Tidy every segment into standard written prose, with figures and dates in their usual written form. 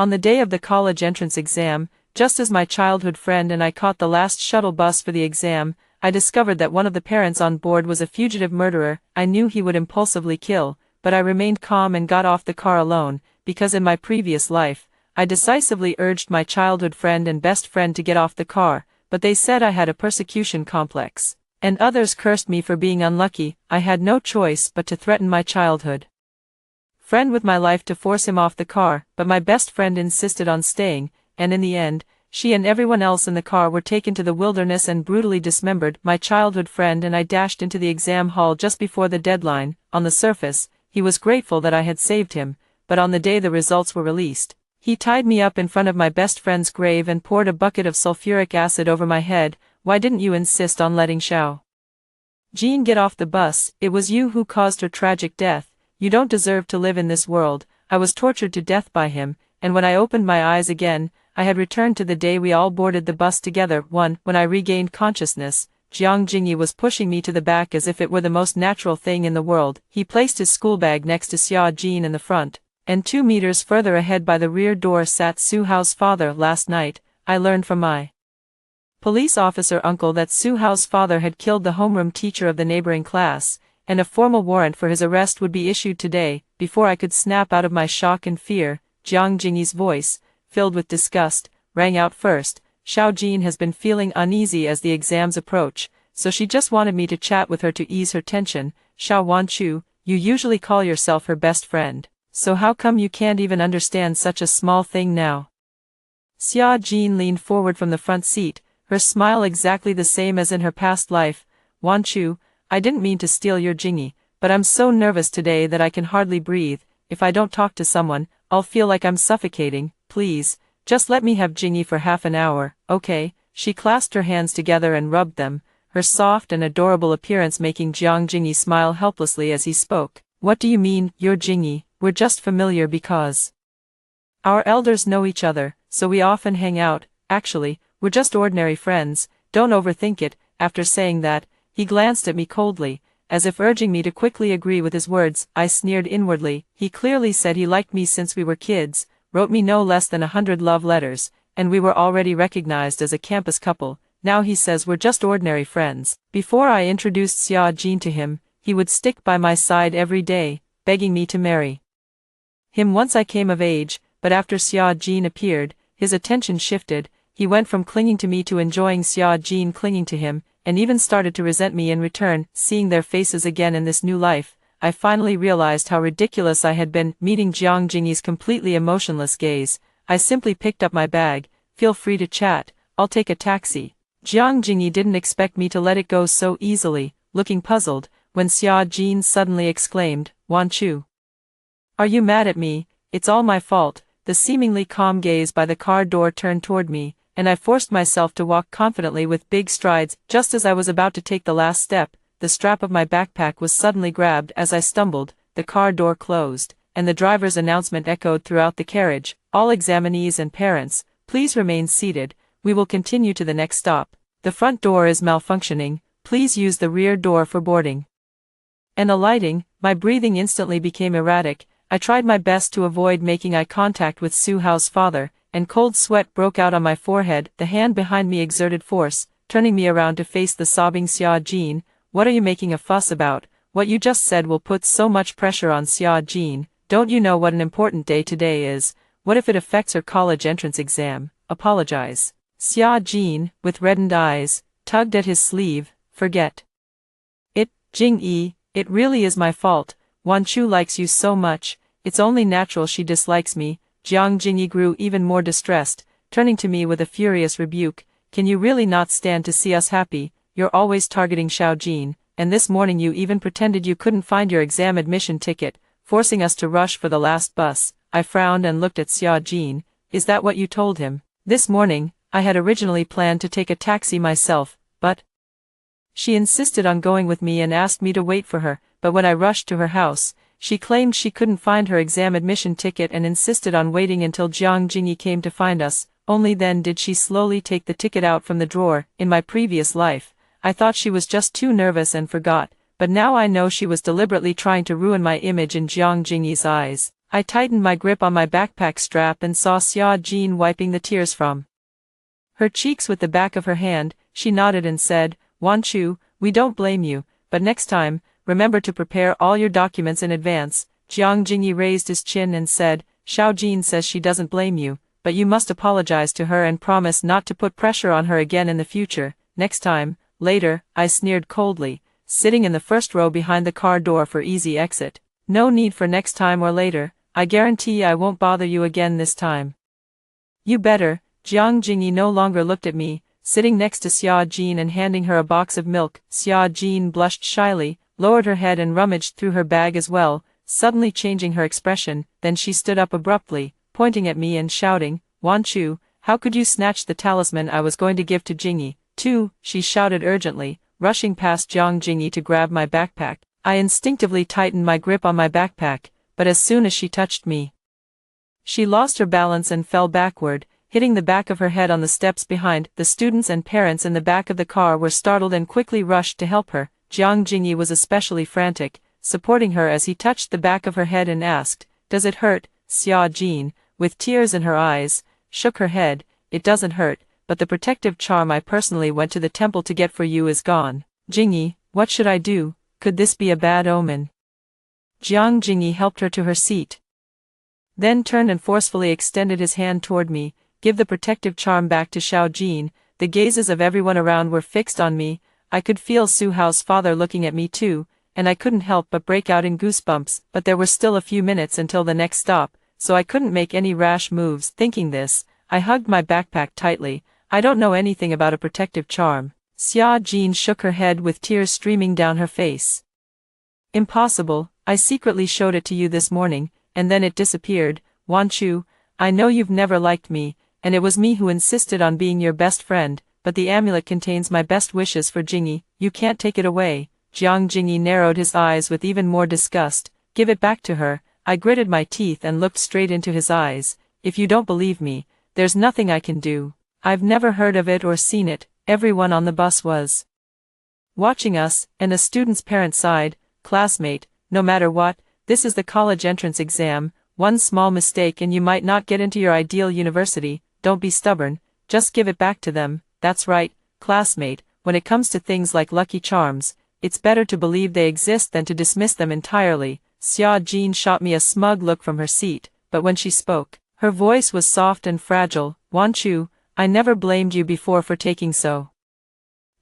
On the day of the college entrance exam, just as my childhood friend and I caught the last shuttle bus for the exam, I discovered that one of the parents on board was a fugitive murderer. I knew he would impulsively kill, but I remained calm and got off the car alone, because in my previous life, I decisively urged my childhood friend and best friend to get off the car, but they said I had a persecution complex, and others cursed me for being unlucky. I had no choice but to threaten my childhood friend with my life to force him off the car, but my best friend insisted on staying, and in the end, she and everyone else in the car were taken to the wilderness and brutally dismembered. My childhood friend and I dashed into the exam hall just before the deadline. On the surface, he was grateful that I had saved him, but on the day the results were released, he tied me up in front of my best friend's grave and poured a bucket of sulfuric acid over my head. Why didn't you insist on letting Xiao Jin get off the bus? It was you who caused her tragic death. You don't deserve to live in this world. I was tortured to death by him, and when I opened my eyes again, I had returned to the day we all boarded the bus together. When I regained consciousness, Jiang Jingyi was pushing me to the back as if it were the most natural thing in the world. He placed his schoolbag next to Xia Jin in the front, and 2 meters further ahead by the rear door sat Su Hao's father. Last night, I learned from my police officer uncle that Su Hao's father had killed the homeroom teacher of the neighboring class, and a formal warrant for his arrest would be issued today. Before I could snap out of my shock and fear, Jiang Jingyi's voice, filled with disgust, rang out first. Xiao Jin has been feeling uneasy as the exams approach, so she just wanted me to chat with her to ease her tension. Xiao Wanchu, you usually call yourself her best friend, so how come you can't even understand such a small thing now? Xia Jin leaned forward from the front seat, her smile exactly the same as in her past life. Wanchu, I didn't mean to steal your Jingyi, but I'm so nervous today that I can hardly breathe. If I don't talk to someone, I'll feel like I'm suffocating. Please, just let me have Jingyi for half an hour, okay? She clasped her hands together and rubbed them, her soft and adorable appearance making Jiang Jingyi smile helplessly as he spoke. What do you mean, your Jingyi? We're just familiar because our elders know each other, so we often hang out. Actually, we're just ordinary friends. Don't overthink it. After saying that, he glanced at me coldly, as if urging me to quickly agree with his words. I sneered inwardly. He clearly said he liked me since we were kids, wrote me no less than 100 love letters, and we were already recognized as a campus couple. Now he says we're just ordinary friends. Before I introduced Xia Jin to him, he would stick by my side every day, begging me to marry him once I came of age, but after Xia Jin appeared, his attention shifted. He went from clinging to me to enjoying Xia Jin clinging to him, and even started to resent me in return. Seeing their faces again in this new life, I finally realized how ridiculous I had been. Meeting Jiang Jingyi's completely emotionless gaze, I simply picked up my bag. Feel free to chat, I'll take a taxi. Jiang Jingyi didn't expect me to let it go so easily, looking puzzled, when Xia Jin suddenly exclaimed, Wanchu, are you mad at me? It's all my fault. The seemingly calm gaze by the car door turned toward me, and I forced myself to walk confidently with big strides. Just as I was about to take the last step, the strap of my backpack was suddenly grabbed. As I stumbled, the car door closed, and the driver's announcement echoed throughout the carriage. All examinees and parents, please remain seated. We will continue to the next stop. The front door is malfunctioning. Please use the rear door for boarding. And alighting, my breathing instantly became erratic. I tried my best to avoid making eye contact with Su Hao's father, and cold sweat broke out on my forehead. The hand behind me exerted force, turning me around to face the sobbing Xia Jin. What are you making a fuss about? What you just said will put so much pressure on Xia Jin. Don't you know what an important day today is? What if it affects her college entrance exam? Apologize. Xia Jin, with reddened eyes, tugged at his sleeve. Forget it, Jingyi, it really is my fault. Wanchu likes you so much, it's only natural she dislikes me. Jiang Jingyi grew even more distressed, turning to me with a furious rebuke. Can you really not stand to see us happy? You're always targeting Xiao Jin, and this morning you even pretended you couldn't find your exam admission ticket, forcing us to rush for the last bus. I frowned and looked at Xia Jin. Is that what you told him? This morning, I had originally planned to take a taxi myself, but she insisted on going with me and asked me to wait for her, but when I rushed to her house, she claimed she couldn't find her exam admission ticket and insisted on waiting until Jiang Jingyi came to find us. Only then did she slowly take the ticket out from the drawer. In my previous life, I thought she was just too nervous and forgot, but now I know she was deliberately trying to ruin my image in Jiang Jingyi's eyes. I tightened my grip on my backpack strap and saw Xia Jin wiping the tears from her cheeks with the back of her hand. She nodded and said, "Wan Chu, we don't blame you, but next time, remember to prepare all your documents in advance." Jiang Jingyi raised his chin and said, "Xiao Jin says she doesn't blame you, but you must apologize to her and promise not to put pressure on her again in the future. Next time." Later, I sneered coldly, sitting in the first row behind the car door for easy exit. "No need for next time or later. I guarantee I won't bother you again this time." "You better." Jiang Jingyi no longer looked at me, sitting next to Xia Jin and handing her a box of milk. Xia Jin blushed shyly, lowered her head and rummaged through her bag as well, suddenly changing her expression. Then she stood up abruptly, pointing at me and shouting, "Wan Chu, how could you snatch the talisman I was going to give to Jingyi, too?" she shouted urgently, rushing past Jiang Jingyi to grab my backpack. I instinctively tightened my grip on my backpack, but as soon as she touched me, she lost her balance and fell backward, hitting the back of her head on the steps behind. The students and parents in the back of the car were startled and quickly rushed to help her. Jiang Jingyi was especially frantic, supporting her as he touched the back of her head and asked, "Does it hurt?" Xia Jin, with tears in her eyes, shook her head. "It doesn't hurt, but the protective charm I personally went to the temple to get for you is gone." "Jingyi, what should I do? Could this be a bad omen?" Jiang Jingyi helped her to her seat, then turned and forcefully extended his hand toward me. "Give the protective charm back to Xiao Jin." The gazes of everyone around were fixed on me. I could feel Su Hao's father looking at me too, and I couldn't help but break out in goosebumps. But there were still a few minutes until the next stop, so I couldn't make any rash moves. Thinking this, I hugged my backpack tightly. "I don't know anything about a protective charm." Xia Jin shook her head with tears streaming down her face. "Impossible. I secretly showed it to you this morning, and then it disappeared. Wan Chu, I know you've never liked me, and it was me who insisted on being your best friend, but the amulet contains my best wishes for Jingyi. You can't take it away." Jiang Jingyi narrowed his eyes with even more disgust. "Give it back to her." I gritted my teeth and looked straight into his eyes. "If you don't believe me, there's nothing I can do. I've never heard of it or seen it." Everyone on the bus was watching us, and a student's parent sighed. "Classmate, no matter what, this is the college entrance exam. One small mistake and you might not get into your ideal university. Don't be stubborn, just give it back to them." "That's right, classmate, when it comes to things like lucky charms, it's better to believe they exist than to dismiss them entirely." Xia Jin shot me a smug look from her seat, but when she spoke, her voice was soft and fragile. "Wan Chu, I never blamed you before for taking so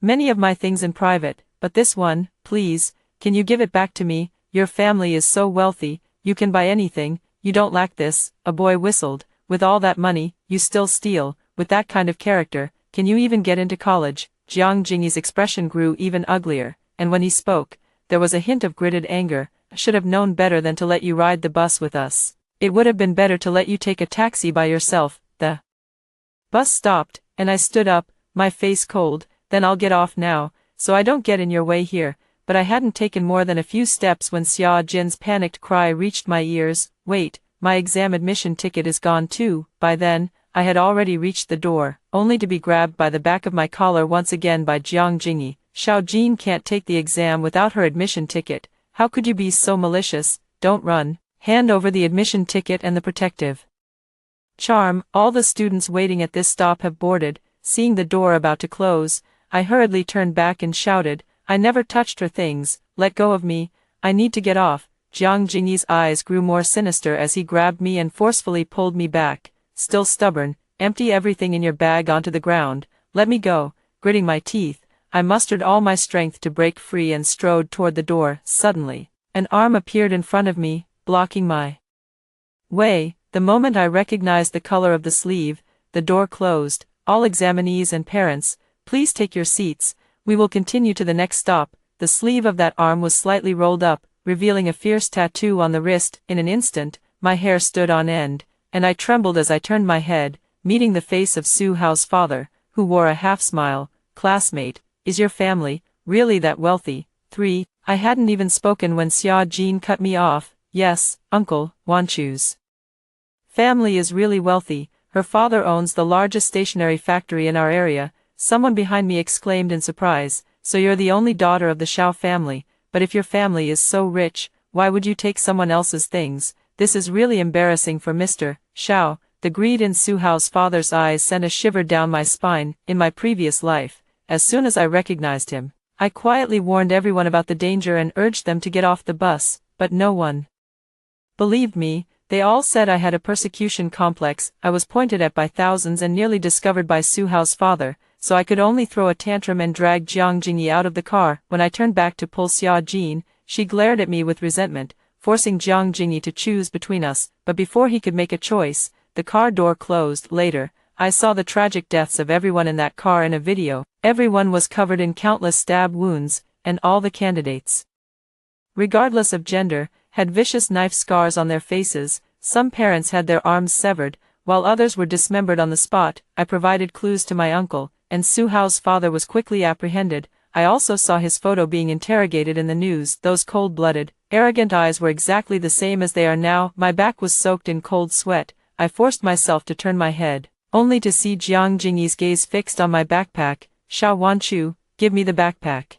many of my things in private, but this one, please, can you give it back to me? Your family is so wealthy, you can buy anything, you don't lack this." A boy whistled. "With all that money, you still steal. With that kind of character, can you even get into college?" Jiang Jingyi's expression grew even uglier, and when he spoke, there was a hint of gritted anger. "I should have known better than to let you ride the bus with us. It would have been better to let you take a taxi by yourself." The bus stopped, and I stood up, my face cold. "Then I'll get off now, so I don't get in your way here." But I hadn't taken more than a few steps when Xia Jin's panicked cry reached my ears. "Wait, my exam admission ticket is gone too." By then, I had already reached the door, only to be grabbed by the back of my collar once again by Jiang Jingyi. "Xiao Jin can't take the exam without her admission ticket. How could you be so malicious? Don't run. Hand over the admission ticket and the protective charm." All the students waiting at this stop have boarded. Seeing the door about to close, I hurriedly turned back and shouted, "I never touched her things. Let go of me. I need to get off." Jiang Jingyi's eyes grew more sinister as he grabbed me and forcefully pulled me back. "Still stubborn, empty everything in your bag onto the ground. Let me go." Gritting my teeth, I mustered all my strength to break free and strode toward the door. Suddenly, an arm appeared in front of me, blocking my way. The moment I recognized the color of the sleeve, the door closed. "All examinees and parents, please take your seats. We will continue to the next stop." The sleeve of that arm was slightly rolled up, revealing a fierce tattoo on the wrist. In an instant, my hair stood on end, and I trembled as I turned my head, meeting the face of Su Hao's father, who wore a half-smile. "Classmate, is your family really that wealthy?" 3. I hadn't even spoken when Xia Jin cut me off. "Yes, Uncle, Wan Chu's family is really wealthy. Her father owns the largest stationery factory in our area." Someone behind me exclaimed in surprise. "So you're the only daughter of the Xiao family, but if your family is so rich, why would you take someone else's things?" this is really embarrassing for Mr. Xiao. The greed in Su Hao's father's eyes sent a shiver down my spine. In my previous life, as soon as I recognized him, I quietly warned everyone about the danger and urged them to get off the bus, but no one believed me. They all said I had a persecution complex. I was pointed at by thousands and nearly discovered by Su Hao's father, so I could only throw a tantrum and drag Jiang Jingyi out of the car. When I turned back to pull Xia Jin, she glared at me with resentment, forcing Jiang Jingyi to choose between us, but before he could make a choice, the car door closed. Later, I saw the tragic deaths of everyone in that car in a video. Everyone was covered in countless stab wounds, and all the candidates, regardless of gender, had vicious knife scars on their faces. Some parents had their arms severed, while others were dismembered on the spot. I provided clues to my uncle, and Su Hao's father was quickly apprehended. I also saw his photo being interrogated in the news. Those cold-blooded, arrogant eyes were exactly the same as they are now. My back was soaked in cold sweat. I forced myself to turn my head, only to see Jiang Jingyi's gaze fixed on my backpack. Xiao Wanchu, give me the backpack.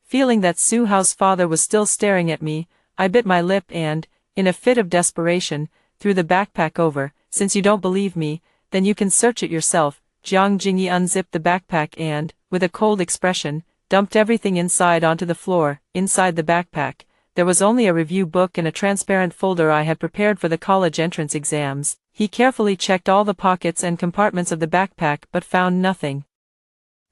Feeling that Su Hao's father was still staring at me, I bit my lip and, in a fit of desperation, threw the backpack over. Since you don't believe me, then you can search it yourself. Jiang Jingyi unzipped the backpack and, with a cold expression, dumped everything inside onto the floor. Inside the backpack, there was only a review book and a transparent folder I had prepared for the college entrance exams. He carefully checked all the pockets and compartments of the backpack but found nothing.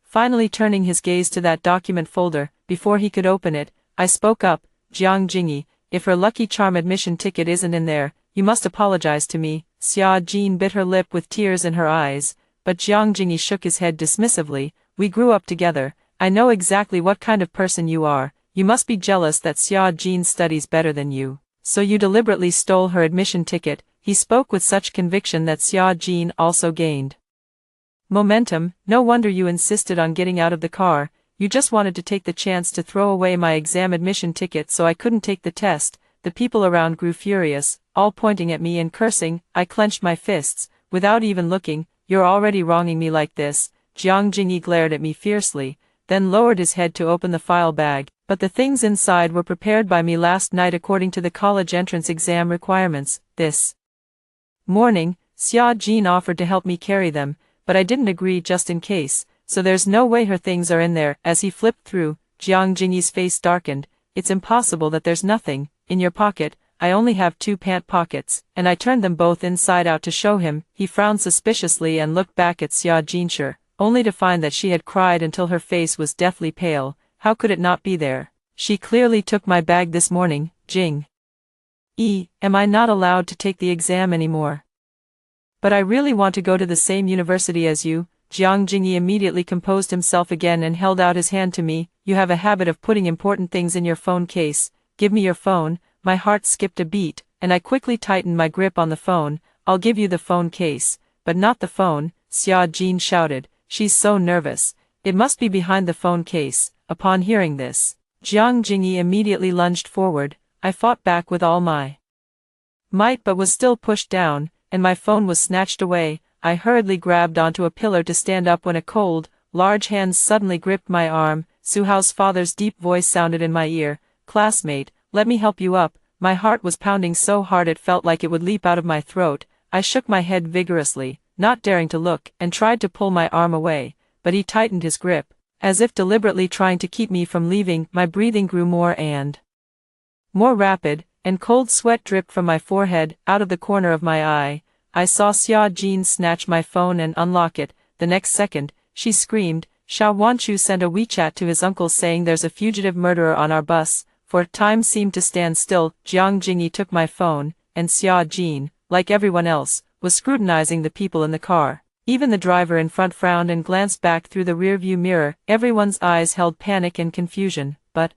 Finally turning his gaze to that document folder, before he could open it, I spoke up. Jiang Jingyi, if her Lucky Charm admission ticket isn't in there, you must apologize to me. Xia Jin bit her lip with tears in her eyes, but Jiang Jingyi shook his head dismissively. We grew up together. I know exactly what kind of person you are. You must be jealous that Xia Jin studies better than you, so you deliberately stole her admission ticket. He spoke with such conviction that Xia Jin also gained momentum. No wonder you insisted on getting out of the car. You just wanted to take the chance to throw away my exam admission ticket so I couldn't take the test. The people around grew furious, all pointing at me and cursing. I clenched my fists, without even looking. You're already wronging me like this. Jiang Jingyi glared at me fiercely, then lowered his head to open the file bag. But the things inside were prepared by me last night according to the college entrance exam requirements. This morning, Xia Jin offered to help me carry them, but I didn't agree just in case. So there's no way her things are in there. As he flipped through, Jiang Jingyi's face darkened. It's impossible that there's nothing in your pocket. I only have 2 pant pockets, and I turned them both inside out to show him. He frowned suspiciously and looked back at Xia Jinsher, only to find that she had cried until her face was deathly pale. How could it not be there? She clearly took my bag this morning. Jing. Am I not allowed to take the exam anymore? But I really want to go to the same university as you. Jiang Jingyi immediately composed himself again and held out his hand to me. You have a habit of putting important things in your phone case. Give me your phone. My heart skipped a beat, and I quickly tightened my grip on the phone. I'll give you the phone case, but not the phone, Xia Jin shouted. She's so nervous. It must be behind the phone case. Upon hearing this, Jiang Jingyi immediately lunged forward. I fought back with all my might but was still pushed down, and my phone was snatched away. I hurriedly grabbed onto a pillar to stand up when a cold, large hand suddenly gripped my arm. Su Hao's father's deep voice sounded in my ear. Classmate, let me help you up. My heart was pounding so hard it felt like it would leap out of my throat. I shook my head vigorously, not daring to look, and tried to pull my arm away, but he tightened his grip, as if deliberately trying to keep me from leaving. My breathing grew more and more rapid, and cold sweat dripped from my forehead. Out of the corner of my eye, I saw Xia Jin snatch my phone and unlock it. The next second, she screamed. Xiao Wanchu sent a WeChat to his uncle saying there's a fugitive murderer on our bus. For time seemed to stand still. Jiang Jingyi took my phone, and Xia Jin, like everyone else, was scrutinizing the people in the car. Even the driver in front frowned and glanced back through the rearview mirror. Everyone's eyes held panic and confusion, but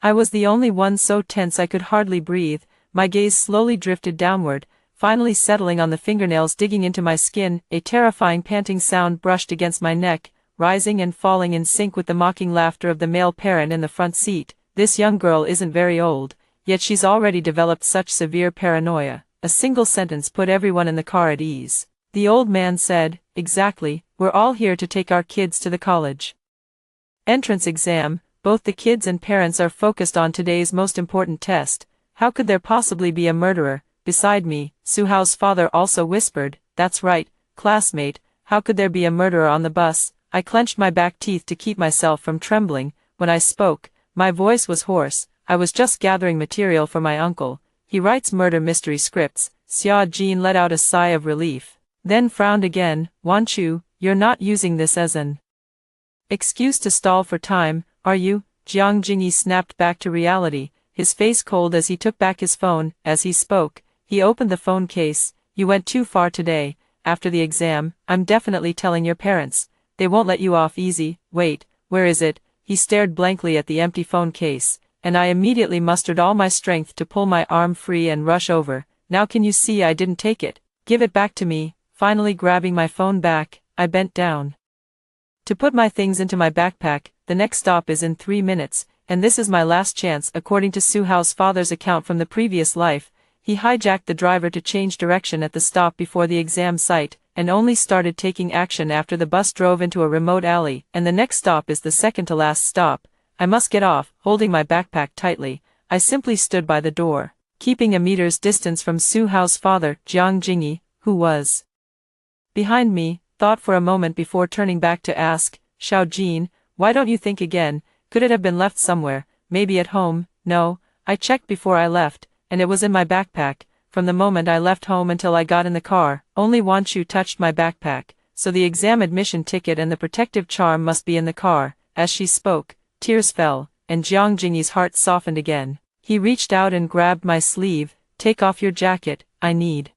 I was the only one so tense I could hardly breathe. My gaze slowly drifted downward, finally settling on the fingernails digging into my skin. A terrifying panting sound brushed against my neck, rising and falling in sync with the mocking laughter of the male parent in the front seat. This young girl isn't very old, yet she's already developed such severe paranoia. A single sentence put everyone in the car at ease. The old man said, exactly, we're all here to take our kids to the college entrance exam. Both the kids and parents are focused on today's most important test. How could there possibly be a murderer beside me? Suhao's father also whispered, "That's right, classmate, how could there be a murderer on the bus?" I clenched my back teeth to keep myself from trembling. When I spoke, my voice was hoarse. I was just gathering material for my uncle. He writes murder mystery scripts. Xia Jin let out a sigh of relief, then frowned again. "Wanchu, you're not using this as an excuse to stall for time, are you?" Jiang Jingyi snapped back to reality, his face cold as he took back his phone. As he spoke, he opened the phone case. "You went too far today. After the exam, I'm definitely telling your parents. They won't let you off easy. Wait, where is it?" He stared blankly at the empty phone case, and I immediately mustered all my strength to pull my arm free and rush over. "Now can you see I didn't take it? Give it back to me." Finally grabbing my phone back, I bent down to put my things into my backpack. The next stop is in 3 minutes, and this is my last chance. According to Suhao's father's account from the previous life, he hijacked the driver to change direction at the stop before the exam site, and only started taking action after the bus drove into a remote alley, and the next stop is the second to last stop. I must get off. Holding my backpack tightly, I simply stood by the door, keeping a meter's distance from Suhao's father, Jiang Jingyi, who was behind me, thought for a moment before turning back to ask, "Xiao Jin, why don't you think again? Could it have been left somewhere, maybe at home?" "No, I checked before I left, and it was in my backpack. From the moment I left home until I got in the car, only Wanchu touched my backpack, so the exam admission ticket and the protective charm must be in the car." As she spoke, tears fell, and Jiang Jingyi's heart softened again. He reached out and grabbed my sleeve. "Take off your jacket, I need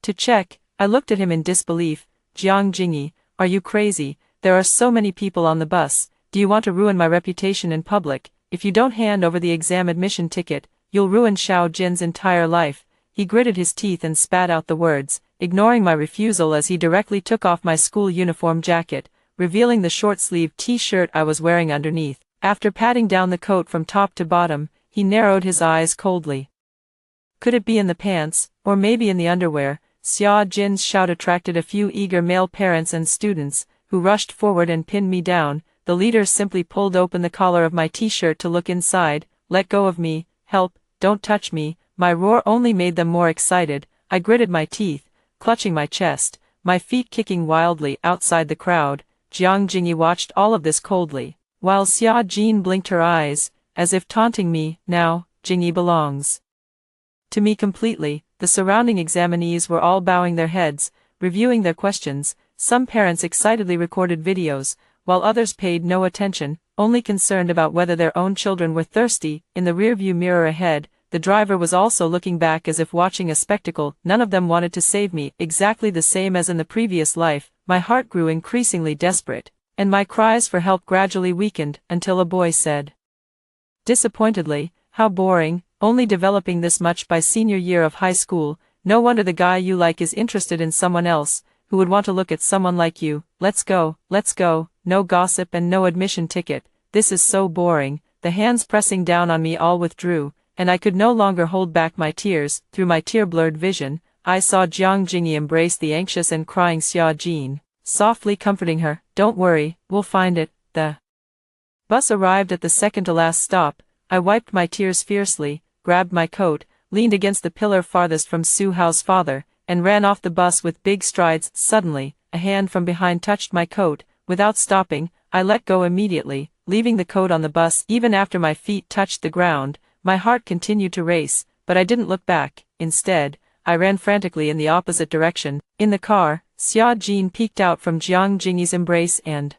to check." I looked at him in disbelief. "Jiang Jingyi, are you crazy? There are so many people on the bus. Do you want to ruin my reputation in public? If you don't hand over the exam admission ticket, you'll ruin Xiao Jin's entire life." He gritted his teeth and spat out the words, ignoring my refusal as he directly took off my school uniform jacket, revealing the short-sleeved t-shirt I was wearing underneath. After patting down the coat from top to bottom, he narrowed his eyes coldly. "Could it be in the pants, or maybe in the underwear?" Xia Jin's shout attracted a few eager male parents and students, who rushed forward and pinned me down. The leader simply pulled open the collar of my t-shirt to look inside. "Let go of me, help, don't touch me." My roar only made them more excited. I gritted my teeth, clutching my chest, my feet kicking wildly outside the crowd. Jiang Jingyi watched all of this coldly, while Xia Jin blinked her eyes, as if taunting me. "Now, Jingyi belongs to me completely." The surrounding examinees were all bowing their heads, reviewing their questions. Some parents excitedly recorded videos, while others paid no attention, only concerned about whether their own children were thirsty. In the rearview mirror ahead, the driver was also looking back as if watching a spectacle. None of them wanted to save me. Exactly the same as in the previous life, my heart grew increasingly desperate, and my cries for help gradually weakened, until a boy said disappointedly, "How boring, only developing this much by senior year of high school. No wonder the guy you like is interested in someone else, who would want to look at someone like you. Let's go, no gossip and no admission ticket. This is so boring." The hands pressing down on me all withdrew, and I could no longer hold back my tears. Through my tear-blurred vision, I saw Jiang Jingyi embrace the anxious and crying Xia Jin, softly comforting her. "Don't worry, we'll find it." The bus arrived at the second-to-last stop. I wiped my tears fiercely, grabbed my coat, leaned against the pillar farthest from Suhao's father, and ran off the bus with big strides. Suddenly, a hand from behind touched my coat. Without stopping, I let go immediately, leaving the coat on the bus. Even after my feet touched the ground, my heart continued to race, but I didn't look back. Instead, I ran frantically in the opposite direction. In the car, Xia Jin peeked out from Jiang Jingyi's embrace and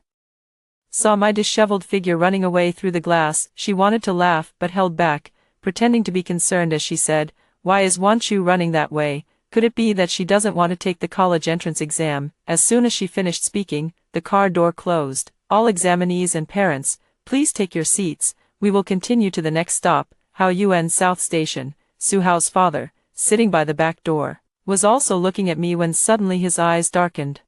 saw my disheveled figure running away through the glass. She wanted to laugh but held back, pretending to be concerned as she said, "Why is Wanchu running that way? Could it be that she doesn't want to take the college entrance exam?" As soon as she finished speaking, the car door closed. "All examinees and parents, please take your seats. We will continue to the next stop, Haoyuan South Station." Suhao's father, sitting by the back door, was also looking at me when suddenly his eyes darkened.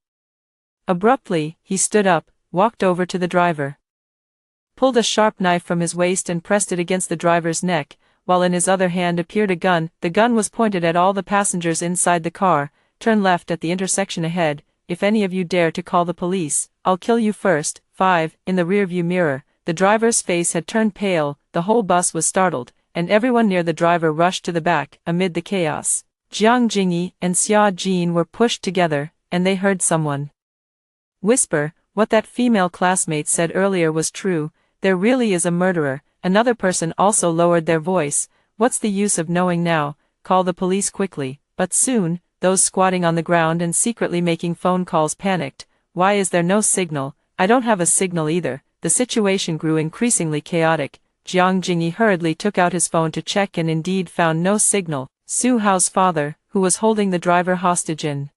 Abruptly, he stood up, walked over to the driver, pulled a sharp knife from his waist and pressed it against the driver's neck, while in his other hand appeared a gun. The gun was pointed at all the passengers inside the car. "Turn left at the intersection ahead. If any of you dare to call the police, I'll kill you first." 5. In the rearview mirror, the driver's face had turned pale. The whole bus was startled, and everyone near the driver rushed to the back. Amid the chaos, Jiang Jingyi and Xia Jin were pushed together, and they heard someone whisper, "What that female classmate said earlier was true, there really is a murderer." Another person also lowered their voice, "What's the use of knowing now? Call the police quickly." But soon, those squatting on the ground and secretly making phone calls panicked. "Why is there no signal? I don't have a signal either." The situation grew increasingly chaotic. Jiang Jingyi hurriedly took out his phone to check and indeed found no signal. Su Hao's father, who was holding the driver hostage in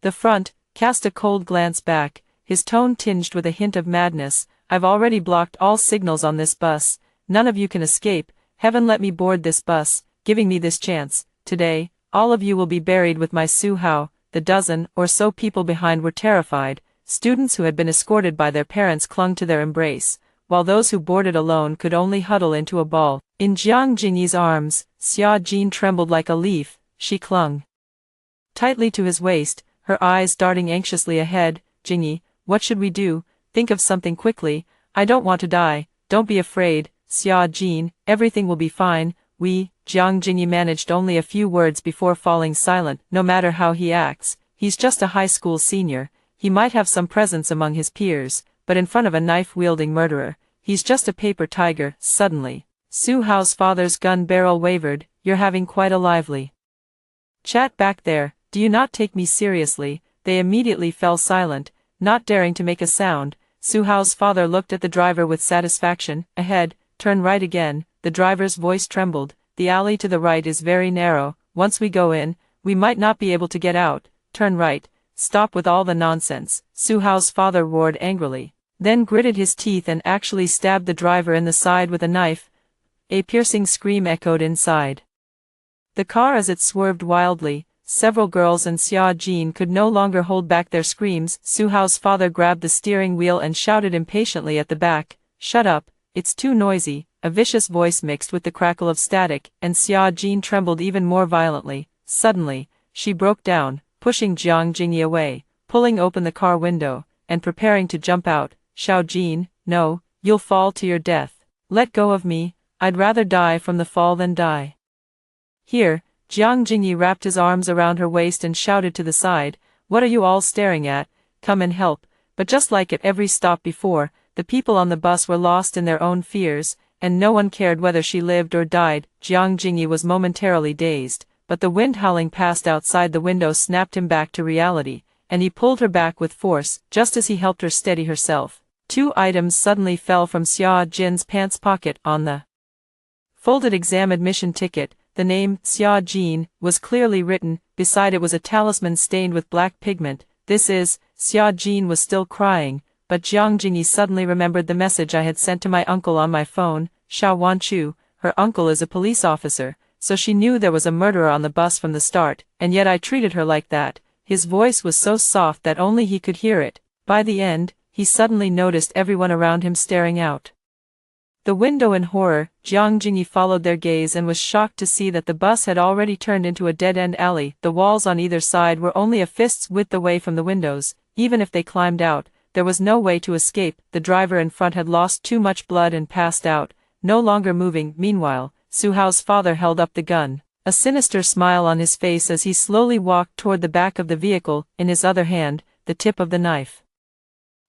the front, cast a cold glance back, his tone tinged with a hint of madness. "I've already blocked all signals on this bus. None of you can escape. Heaven let me board this bus, giving me this chance. Today, all of you will be buried with my Su Hao." The dozen or so people behind were terrified. Students who had been escorted by their parents clung to their embrace, while those who boarded alone could only huddle into a ball. In Jiang Jingyi's arms, Xia Jin trembled like a leaf. She clung tightly to his waist, her eyes darting anxiously ahead. "Jingyi, what should we do? Think of something quickly. I don't want to die." "Don't be afraid, Xia Jin, everything will be fine. Jiang Jingyi managed only a few words before falling silent. "No matter how he acts, he's just a high school senior. He might have some presence among his peers, but in front of a knife-wielding murderer, he's just a paper tiger." Suddenly, Su Hao's father's gun barrel wavered. "You're having quite a lively chat back there. Do you not take me seriously?" They immediately fell silent, not daring to make a sound. Su Hao's father looked at the driver with satisfaction. "Ahead, turn right again." The driver's voice trembled. "The alley to the right is very narrow. Once we go in, we might not be able to get out. Turn right. Stop with all the nonsense." Su Hao's father roared angrily, then gritted his teeth and actually stabbed the driver in the side with a knife. A piercing scream echoed inside the car as it swerved wildly. Several girls and Xia Jin could no longer hold back their screams. Su Hao's father grabbed the steering wheel and shouted impatiently at the back, "Shut up, it's too noisy." A vicious voice mixed with the crackle of static, and Xia Jin trembled even more violently. Suddenly, she broke down, pushing Jiang Jingyi away, pulling open the car window, and preparing to jump out. "Xiao Jin, no, you'll fall to your death. Let go of me. I'd rather die from the fall than die here." Jiang Jingyi wrapped his arms around her waist and shouted to the side, "What are you all staring at? Come and help." But just like at every stop before, the people on the bus were lost in their own fears, and no one cared whether she lived or died. Jiang Jingyi was momentarily dazed, but the wind howling past outside the window snapped him back to reality, and he pulled her back with force, just as he helped her steady herself. Two items suddenly fell from Xia Jin's pants pocket. On the folded exam admission ticket, the name, Xia Jin, was clearly written. Beside it was a talisman stained with black pigment. "This is..." Xia Jin was still crying, but Jiang Jingyi suddenly remembered the message I had sent to my uncle on my phone. Xiao Wanchu, her uncle is a police officer, so she knew there was a murderer on the bus from the start, and yet I treated her like that. His voice was so soft that only he could hear it. By the end, he suddenly noticed everyone around him staring out the window in horror. Jiang Jingyi followed their gaze and was shocked to see that the bus had already turned into a dead-end alley. The walls on either side were only a fist's width away from the windows. Even if they climbed out, there was no way to escape. The driver in front had lost too much blood and passed out, no longer moving. Meanwhile, Su Hao's father held up the gun, a sinister smile on his face as he slowly walked toward the back of the vehicle. In his other hand, the tip of the knife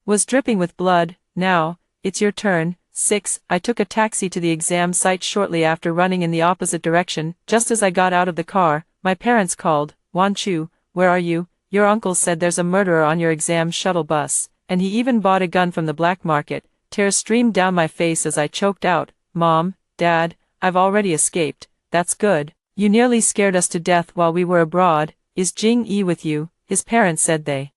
was dripping with blood. "Now, it's your turn." 6. I took a taxi to the exam site shortly after, running in the opposite direction. Just as I got out of the car, my parents called. "Wanchu, where are you? Your uncle said there's a murderer on your exam shuttle bus, and he even bought a gun from the black market." Tears streamed down my face as I choked out, "Mom, Dad, I've already escaped." "That's good. You nearly scared us to death while we were abroad." "Is Jing Yi with you?" His parents said they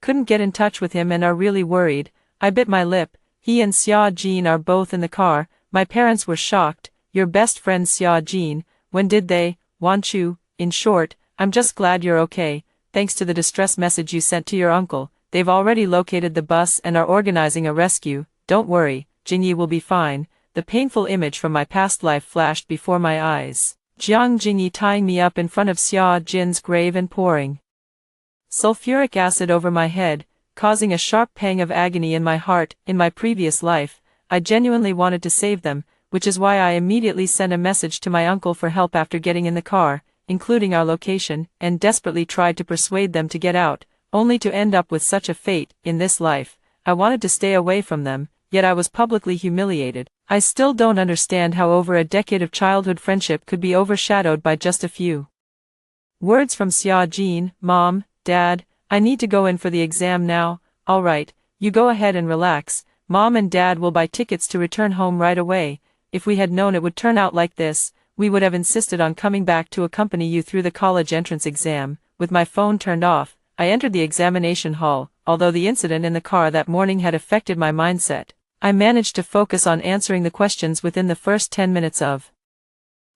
couldn't get in touch with him and are really worried. I bit my lip. "He and Xia Jin are both in the car." My parents were shocked. "Your best friend Xia Jin, when did they?" "Wanchu, in short, I'm just glad you're okay. Thanks to the distress message you sent to your uncle, they've already located the bus and are organizing a rescue. Don't worry, Jingyi will be fine." The painful image from my past life flashed before my eyes. Jiang Jingyi tying me up in front of Xia Jin's grave and pouring sulfuric acid over my head, causing a sharp pang of agony in my heart. In my previous life, I genuinely wanted to save them, which is why I immediately sent a message to my uncle for help after getting in the car, including our location, and desperately tried to persuade them to get out, only to end up with such a fate. In this life, I wanted to stay away from them, yet I was publicly humiliated. I still don't understand how over a decade of childhood friendship could be overshadowed by just a few words from Xia Jin. Mom, Dad, I need to go in for the exam now. Alright, you go ahead and relax. Mom and Dad will buy tickets to return home right away. If we had known it would turn out like this, we would have insisted on coming back to accompany you through the college entrance exam. With my phone turned off, I entered the examination hall. Although the incident in the car that morning had affected my mindset, I managed to focus on answering the questions within the first 10 minutes of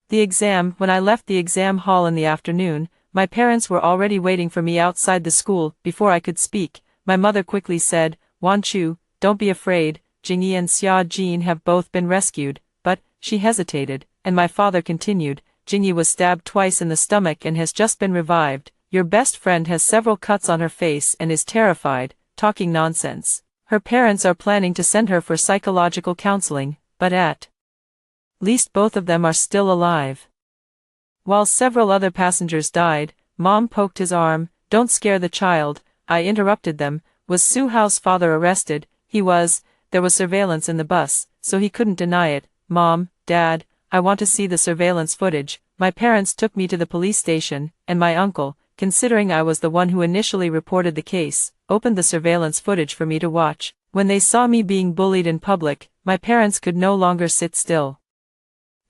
the exam. When I left the exam hall in the afternoon, my parents were already waiting for me outside the school. Before I could speak, my mother quickly said, "Wan Chu, don't be afraid, Jingyi and Xia Jin have both been rescued." But she hesitated, and my father continued, "Jingyi was stabbed twice in the stomach and has just been revived. Your best friend has several cuts on her face and is terrified." Talking nonsense. Her parents are planning to send her for psychological counseling, but at least both of them are still alive. While several other passengers died, Mom poked his arm. "Don't scare the child." I interrupted them. "Was Su Hao's father arrested?" "He was. There was surveillance in the bus, so he couldn't deny it." "Mom, Dad, I want to see the surveillance footage." My parents took me to the police station, and my uncle, considering I was the one who initially reported the case, opened the surveillance footage for me to watch. When they saw me being bullied in public, my parents could no longer sit still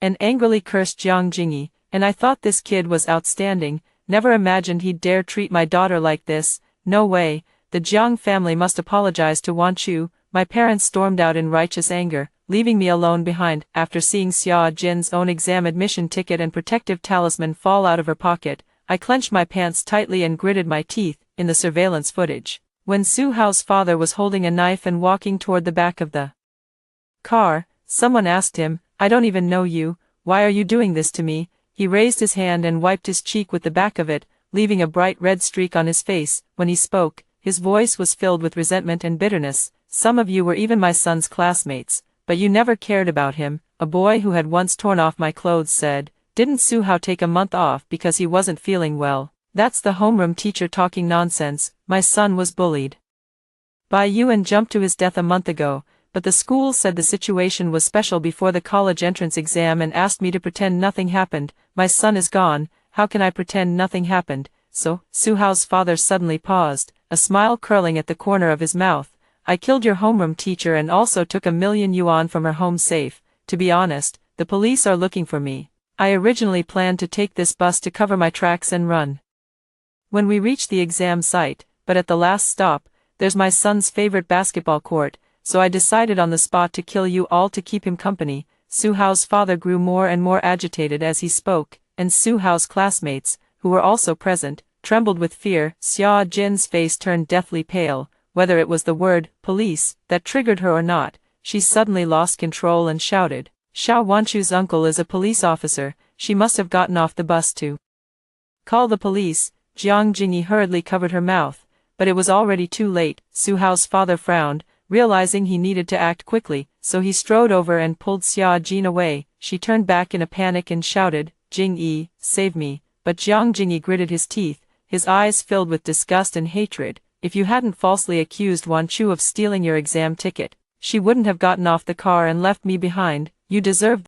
and angrily cursed Jiang Jingyi, and I thought this kid was outstanding. Never imagined he'd dare treat my daughter like this. No way. The Jiang family must apologize to Wan Chu. My parents stormed out in righteous anger, leaving me alone behind. After seeing Xia Jin's own exam admission ticket and protective talisman fall out of her pocket, I clenched my pants tightly and gritted my teeth. In the surveillance footage, when Su Hao's father was holding a knife and walking toward the back of the car, someone asked him, "I don't even know you, why are you doing this to me?" He raised his hand and wiped his cheek with the back of it, leaving a bright red streak on his face. When he spoke, his voice was filled with resentment and bitterness. "Some of you were even my son's classmates, but you never cared about him." A boy who had once torn off my clothes said, "Didn't Su Hao take a month off because he wasn't feeling well?" That's the homeroom teacher talking nonsense. My son was bullied by you and jumped to his death a month ago, but the school said the situation was special before the college entrance exam and asked me to pretend nothing happened. My son is gone, how can I pretend nothing happened? So, Su Hao's father suddenly paused, a smile curling at the corner of his mouth. "I killed your homeroom teacher and also took 1,000,000 yuan from her home safe. To be honest, the police are looking for me. I originally planned to take this bus to cover my tracks and run when we reach the exam site, but at the last stop, there's my son's favorite basketball court, so I decided on the spot to kill you all to keep him company." Su Hao's father grew more and more agitated as he spoke, and Su Hao's classmates, who were also present, trembled with fear. Xia Jin's face turned deathly pale. Whether it was the word police that triggered her or not, she suddenly lost control and shouted, "Xiao Wanchu's uncle is a police officer. She must have gotten off the bus to call the police." Jiang Jingyi hurriedly covered her mouth, but it was already too late. Su Hao's father frowned, realizing he needed to act quickly, so he strode over and pulled Xia Jin away. She turned back in a panic and shouted, "Jingyi, save me." But Jiang Jingyi gritted his teeth, his eyes filled with disgust and hatred. "If you hadn't falsely accused Wan Chu of stealing your exam ticket, she wouldn't have gotten off the car and left me behind. You deserve